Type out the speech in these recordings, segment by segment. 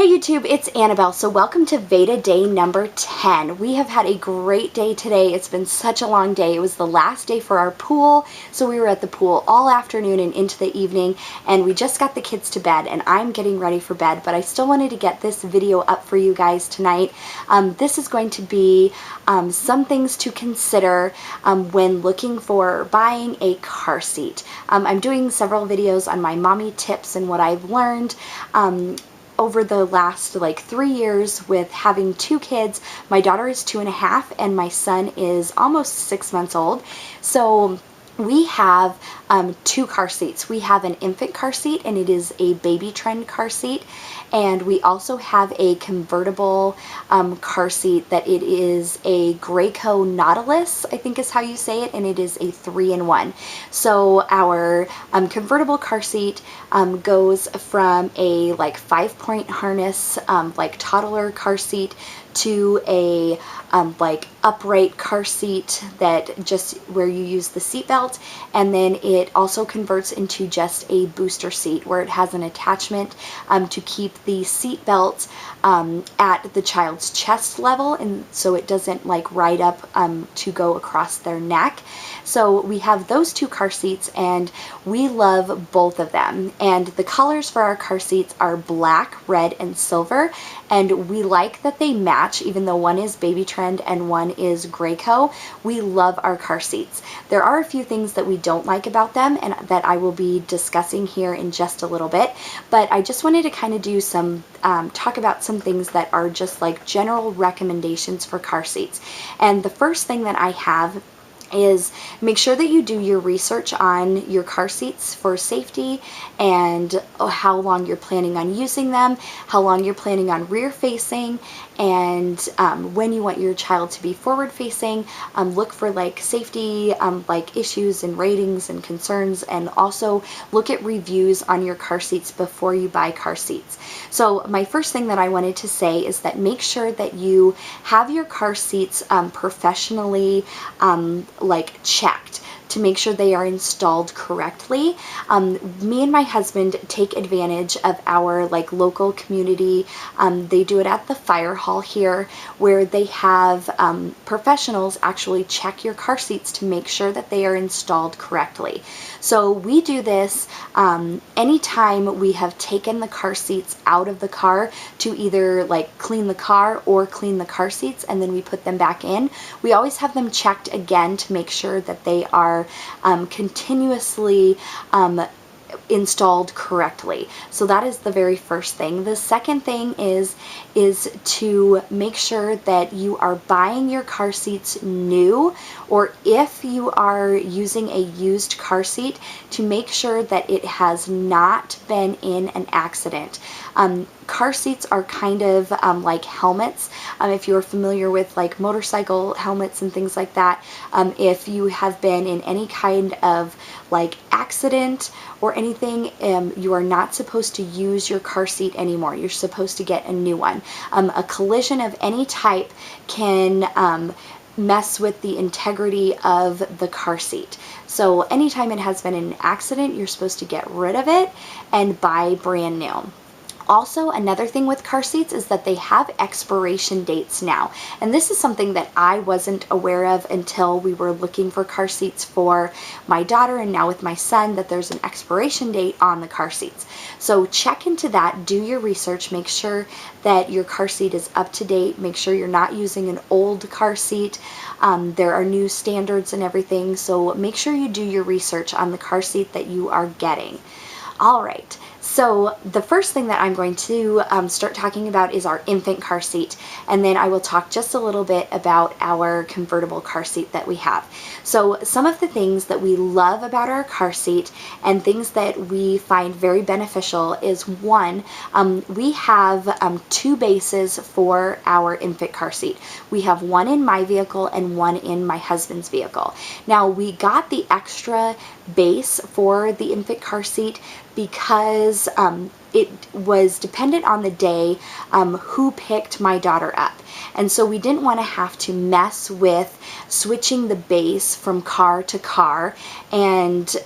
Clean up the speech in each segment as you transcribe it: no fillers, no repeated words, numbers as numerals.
Hey YouTube, it's Annabelle. So welcome to VEDA day number 10. We have had a great day today. It's been such a long day. It was the last day for our pool, so we were at the pool all afternoon and into the evening, and we just got the kids to bed, and I'm getting ready for bed, but I still wanted to get this video up for you guys tonight. This is going to be some things to consider when looking for buying a car seat. I'm doing several videos on my mommy tips and what I've learned over the last 3 years with having 2 kids. My daughter is 2.5 and my son is almost 6 months old. So we have 2 car seats. We have an infant car seat, and it is a baby trend car seat, and we also have a convertible car seat that it is a Graco Nautilus, I think is how you say it, and it is a 3-in-1. So our convertible car seat goes from a 5-point harness toddler car seat to a upright car seat that just where you use the seat belt, and then it also converts into just a booster seat where it has an attachment to keep the seat belt at the child's chest level, and so it doesn't ride up to go across their neck. So we have those 2 car seats, and we love both of them, and the colors for our car seats are black, red, and silver, and we like that they match, even though one is baby trend and one is Graco. We love our car seats. There are a few things that we don't like about them and that I will be discussing here in just a little bit, but I just wanted to kind of do some talk about some things that are just general recommendations for car seats. And the first thing that I have is make sure that you do your research on your car seats for safety and how long you're planning on using them, how long you're planning on rear facing, and when you want your child to be forward facing. Look for safety issues and ratings and concerns, and also look at reviews on your car seats before you buy car seats. So my first thing that I wanted to say is that make sure that you have your car seats professionally checked to make sure they are installed correctly. Me and my husband take advantage of our local community. They do it at the fire hall here, where they have professionals actually check your car seats to make sure that they are installed correctly. So we do this anytime we have taken the car seats out of the car to either clean the car or clean the car seats, and then we put them back in. We always have them checked again to make sure that they are continuously installed correctly. So that is the very first thing. The second thing is to make sure that you are buying your car seats new, or if you are using a used car seat, to make sure that it has not been in an accident. Car seats are kind of like helmets. If you're familiar with motorcycle helmets and things like that, if you have been in any kind of accident or anything, you are not supposed to use your car seat anymore. You're supposed to get a new one. A collision of any type can mess with the integrity of the car seat. So anytime it has been in an accident, you're supposed to get rid of it and buy brand new. Also, another thing with car seats is that they have expiration dates now, and this is something that I wasn't aware of until we were looking for car seats for my daughter, and now with my son, that there's an expiration date on the car seats. So check into that, do your research, make sure that your car seat is up to date, make sure you're not using an old car seat. There are new standards and everything, so make sure you do your research on the car seat that you are getting. All right. So the first thing that I'm going to start talking about is our infant car seat, and then I will talk just a little bit about our convertible car seat that we have. So some of the things that we love about our car seat and things that we find very beneficial is, one, we have 2 bases for our infant car seat. We have one in my vehicle and one in my husband's vehicle. Now, we got the extra base for the infant car seat because it was dependent on the day who picked my daughter up. And so we didn't want to have to mess with switching the base from car to car and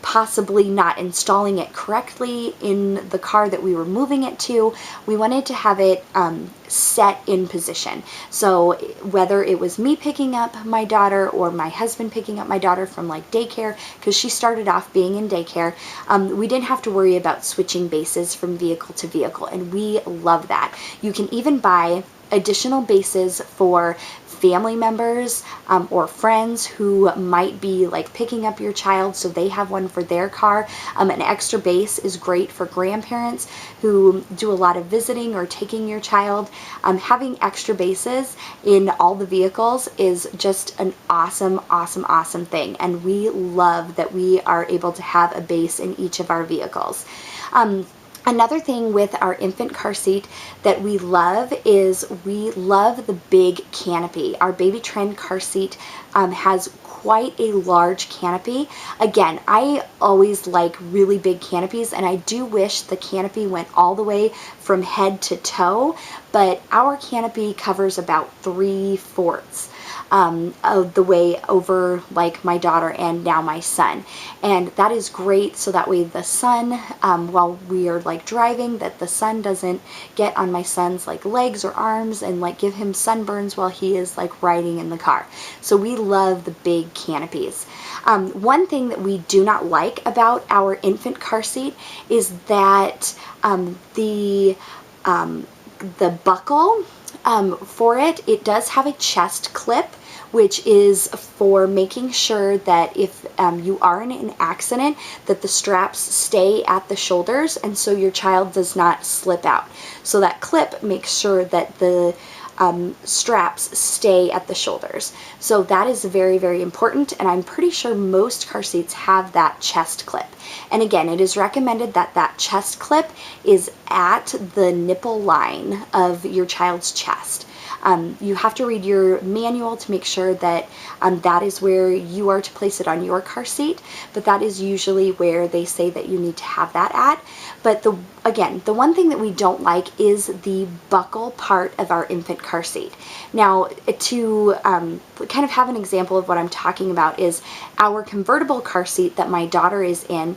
possibly not installing it correctly in the car that we were moving it to. We wanted to have it set in position. So whether it was me picking up my daughter or my husband picking up my daughter from like daycare, because she started off being in daycare, we didn't have to worry about switching bases from vehicle to vehicle, and we love that. You can even buy additional bases for family members or friends who might be like picking up your child, so they have one for their car. An extra base is great for grandparents who do a lot of visiting or taking your child. Having extra bases in all the vehicles is just an awesome, awesome, awesome thing, and we love that we are able to have a base in each of our vehicles. Another thing with our infant car seat that we love is we love the big canopy. Our Baby Trend car seat has quite a large canopy. Again, I always like really big canopies, and I do wish the canopy went all the way from head to toe, but our canopy covers about 3/4 of the way over like my daughter and now my son, and that is great, so that way the sun, while we are like driving, that the sun doesn't get on my son's like legs or arms and like give him sunburns while he is like riding in the car. So we love the big canopies. One thing that we do not like about our infant car seat is that the buckle for it does have a chest clip, which is for making sure that if you are in an accident, that the straps stay at the shoulders, and so your child does not slip out. So that clip makes sure that the straps stay at the shoulders. So that is very, very important, and I'm pretty sure most car seats have that chest clip. And again, it is recommended that that chest clip is at the nipple line of your child's chest. You have to read your manual to make sure that that is where you are to place it on your car seat, but that is usually where they say that you need to have that at. But again, the one thing that we don't like is the buckle part of our infant car seat. Now, to kind of have an example of what I'm talking about is our convertible car seat that my daughter is in.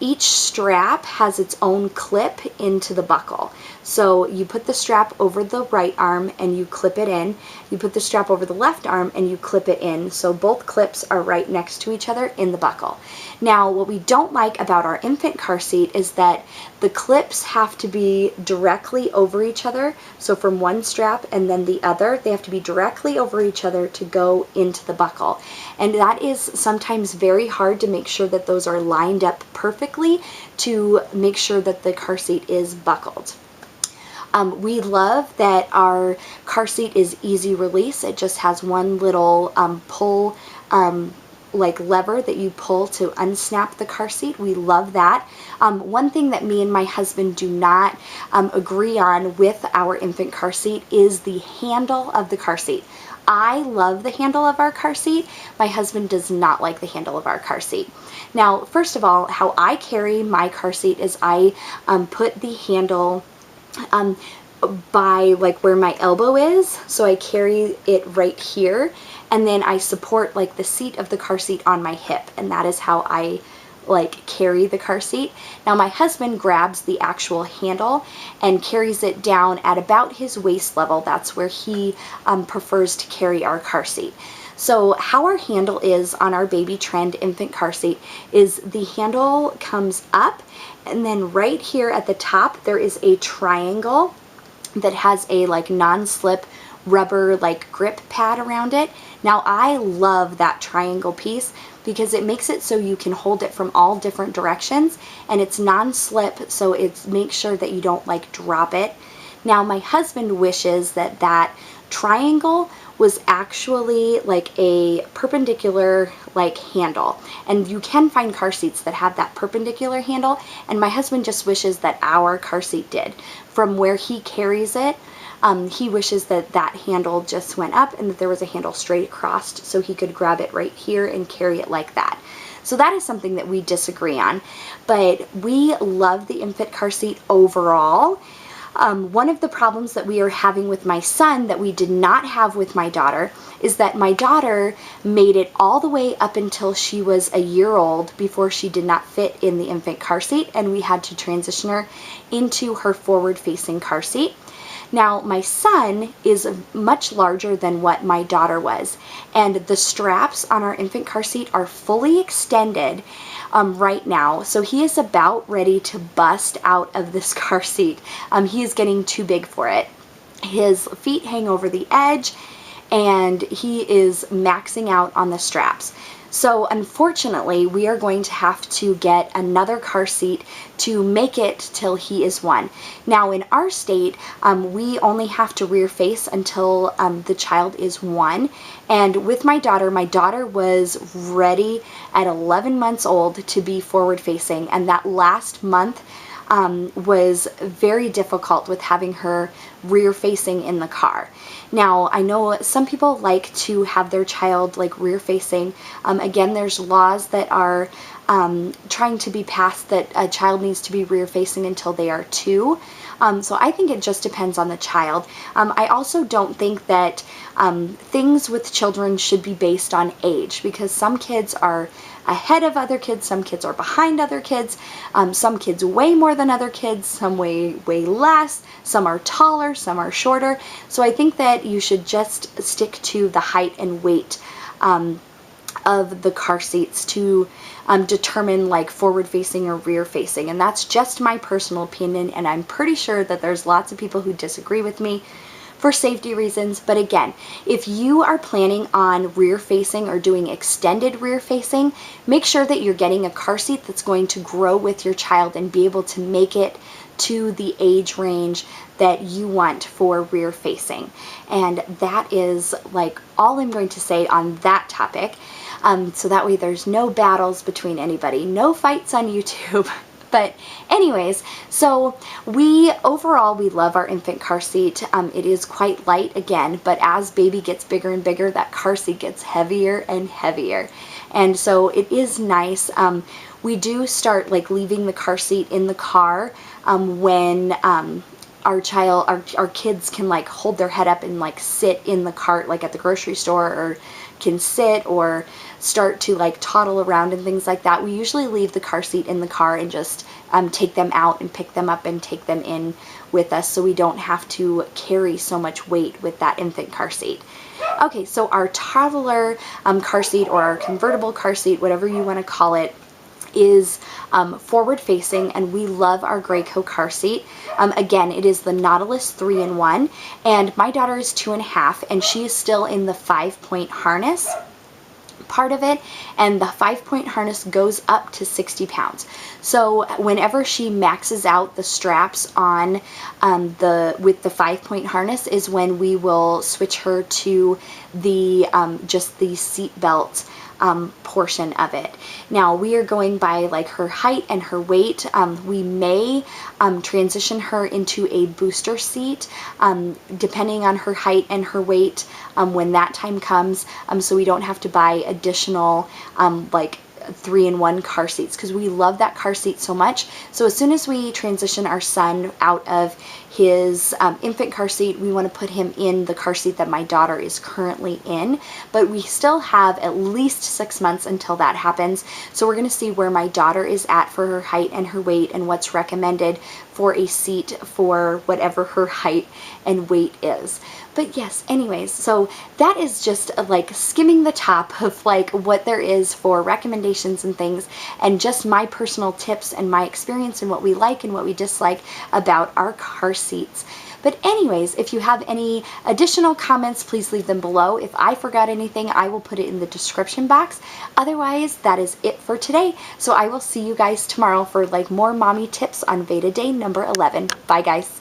Each strap has its own clip into the buckle. So you put the strap over the right arm and you clip it in. You put the strap over the left arm and you clip it in. So both clips are right next to each other in the buckle. Now, what we don't like about our infant car seat is that the clips have to be directly over each other. So from one strap and then the other, they have to be directly over each other to go into the buckle. And that is sometimes very hard to make sure that those are lined up perfectly to make sure that the car seat is buckled. We love that our car seat is easy release. It just has one little pull like lever that you pull to unsnap the car seat. We love that. One thing that me and my husband do not agree on with our infant car seat is the handle of the car seat. I love the handle of our car seat. My husband does not like the handle of our car seat. Now, first of all, how I carry my car seat is I put the handle by like where my elbow is, so I carry it right here, and then I support like the seat of the car seat on my hip, and that is how I like carry the car seat. Now my husband grabs the actual handle and carries it down at about his waist level. That's where he prefers to carry our car seat. So how our handle is on our Baby Trend infant car seat is the handle comes up, and then right here at the top there is a triangle that has a like non-slip rubber like grip pad around it. Now I love that triangle piece because it makes it so you can hold it from all different directions, and it's non-slip, so it makes sure that you don't like drop it. Now my husband wishes that that triangle was actually like a perpendicular like handle, and you can find car seats that have that perpendicular handle, and my husband just wishes that our car seat did. From where he carries it, he wishes that that handle just went up and that there was a handle straight across so he could grab it right here and carry it like that. So that is something that we disagree on, but we love the infant car seat overall. One of the problems that we are having with my son that we did not have with my daughter is that my daughter made it all the way up until she was a year old before she did not fit in the infant car seat, and we had to transition her into her forward-facing car seat. Now, my son is much larger than what my daughter was, and the straps on our infant car seat are fully extended right now, so he is about ready to bust out of this car seat. He is getting too big for it. His feet hang over the edge, and he is maxing out on the straps. So unfortunately, we are going to have to get another car seat to make it till he is 1. Now in our state, we only have to rear face until the child is 1. And with my daughter was ready at 11 months old to be forward facing, and that last month was very difficult with having her rear facing in the car. Now, I know some people like to have their child like rear facing. Again, there's laws that are trying to be passed that a child needs to be rear facing until they are 2. So I think it just depends on the child. I also don't think that things with children should be based on age, because some kids are ahead of other kids, some kids are behind other kids, some kids weigh more than other kids, some weigh less, some are taller, some are shorter. So I think that you should just stick to the height and weight of the car seats to determine like forward facing or rear facing. And that's just my personal opinion, and I'm pretty sure that there's lots of people who disagree with me for safety reasons. But again, if you are planning on rear facing or doing extended rear facing, make sure that you're getting a car seat that's going to grow with your child and be able to make it to the age range that you want for rear facing. And that is like all I'm going to say on that topic. So that way there's no battles between anybody, no fights on YouTube. But anyways, so overall we love our infant car seat. It is quite light again, but as baby gets bigger and bigger, that car seat gets heavier and heavier. And so it is nice. We do start like leaving the car seat in the car when our kids can like hold their head up and like sit in the cart, like at the grocery store, or can sit or start to like toddle around and things like that. We usually leave the car seat in the car and just take them out and pick them up and take them in with us, so we don't have to carry so much weight with that infant car seat. Okay, so our toddler car seat, or our convertible car seat, whatever you want to call it, is forward facing, and we love our Graco car seat. Again, it is the Nautilus 3-in-1, and my daughter is 2.5, and she is still in the 5-point harness part of it, and the 5-point harness goes up to 60 pounds. So whenever she maxes out the straps on with the 5-point harness is when we will switch her to the just the seat belt portion of it. Now we are going by like her height and her weight. We may transition her into a booster seat depending on her height and her weight when that time comes, so we don't have to buy additional like 3-in-1 car seats, because we love that car seat so much. So as soon as we transition our son out of his infant car seat, we want to put him in the car seat that my daughter is currently in, but we still have at least 6 months until that happens. So we're going to see where my daughter is at for her height and her weight, and what's recommended for a seat for whatever her height and weight is. But yes, anyways, so that is just like skimming the top of like what there is for recommendations and things, and just my personal tips and my experience and what we like and what we dislike about our car seats. But anyways, if you have any additional comments, please leave them below. If I forgot anything, I will put it in the description box. Otherwise, that is it for today. So I will see you guys tomorrow for like more mommy tips on VEDA day number 11. Bye guys.